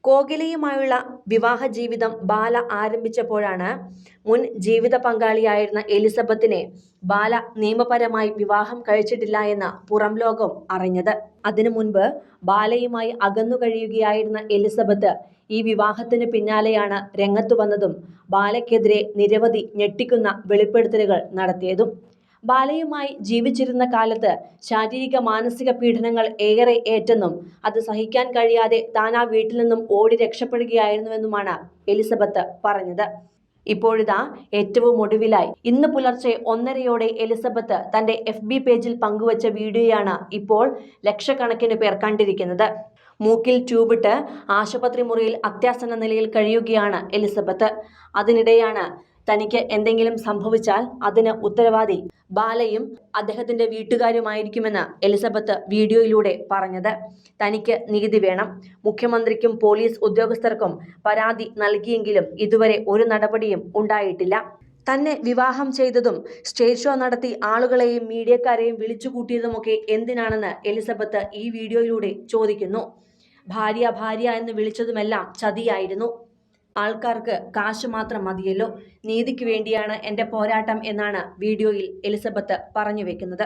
കോകിലയുമായുള്ള വിവാഹ ജീവിതം ബാല ആരംഭിച്ചപ്പോഴാണ് മുൻ ജീവിത പങ്കാളിയായിരുന്ന എലിസബത്തിനെ ബാല നിയമപരമായി വിവാഹം കഴിച്ചിട്ടില്ല എന്ന് പുറം ലോകം അറിഞ്ഞത്. അതിനു മുൻപ് ബാലയുമായി അകന്നു കഴിയുകയായിരുന്ന എലിസബത്ത് ഈ വിവാഹത്തിന് പിന്നാലെയാണ് രംഗത്തു വന്നതും ബാലയ്ക്കെതിരെ നിരവധി ഞെട്ടിക്കുന്ന വെളിപ്പെടുത്തലുകൾ നടത്തിയതും. ബാലയുമായി ജീവിച്ചിരുന്ന കാലത്ത് ശാരീരിക മാനസിക പീഡനങ്ങൾ ഏറെ ഏറ്റെന്നും അത് സഹിക്കാൻ കഴിയാതെ താൻ ആ വീട്ടിൽ നിന്നും ഓടി രക്ഷപ്പെടുകയായിരുന്നുവെന്നുമാണ് എലിസബത്ത് പറഞ്ഞത്. ഇപ്പോഴിതാ ഏറ്റവും ഒടുവിലായി ഇന്ന് പുലർച്ചെ 1:30 എലിസബത്ത് തന്റെ FB പേജിൽ പങ്കുവച്ച വീഡിയോയാണ് ഇപ്പോൾ ലക്ഷക്കണക്കിന് പേർ കണ്ടിരിക്കുന്നത്. മൂക്കിൽ ട്യൂബിട്ട് ആശുപത്രി മുറിയിൽ അത്യാസന്ന നിലയിൽ കഴിയുകയാണ് എലിസബത്ത്. അതിനിടെയാണ് തനിക്ക് എന്തെങ്കിലും സംഭവിച്ചാൽ അതിന് ഉത്തരവാദി ബാലയും അദ്ദേഹത്തിന്റെ വീട്ടുകാരുമായിരിക്കുമെന്ന് എലിസബത്ത് വീഡിയോയിലൂടെ പറഞ്ഞത്. തനിക്ക് നീതി വേണം. മുഖ്യമന്ത്രിക്കും പോലീസ് ഉദ്യോഗസ്ഥർക്കും പരാതി നൽകിയെങ്കിലും ഇതുവരെ ഒരു നടപടിയും ഉണ്ടായിട്ടില്ല. തന്നെ വിവാഹം ചെയ്തതും സ്റ്റേജ് ഷോ നടത്തി ആളുകളെയും മീഡിയക്കാരെയും വിളിച്ചുകൂട്ടിയതുമൊക്കെ എന്തിനാണെന്ന് എലിസബത്ത് ഈ വീഡിയോയിലൂടെ ചോദിക്കുന്നു. ഭാര്യ ഭാര്യ എന്ന് വിളിച്ചതുമെല്ലാം ചതിയായിരുന്നു. ആൾക്കാർക്ക് കാശ് മാത്രം മതിയല്ലോ. നീതിക്ക് വേണ്ടിയാണ് എൻ്റെ പോരാട്ടം എന്നാണ് വീഡിയോയിൽ എലിസബത്ത് പറഞ്ഞു വെക്കുന്നത്.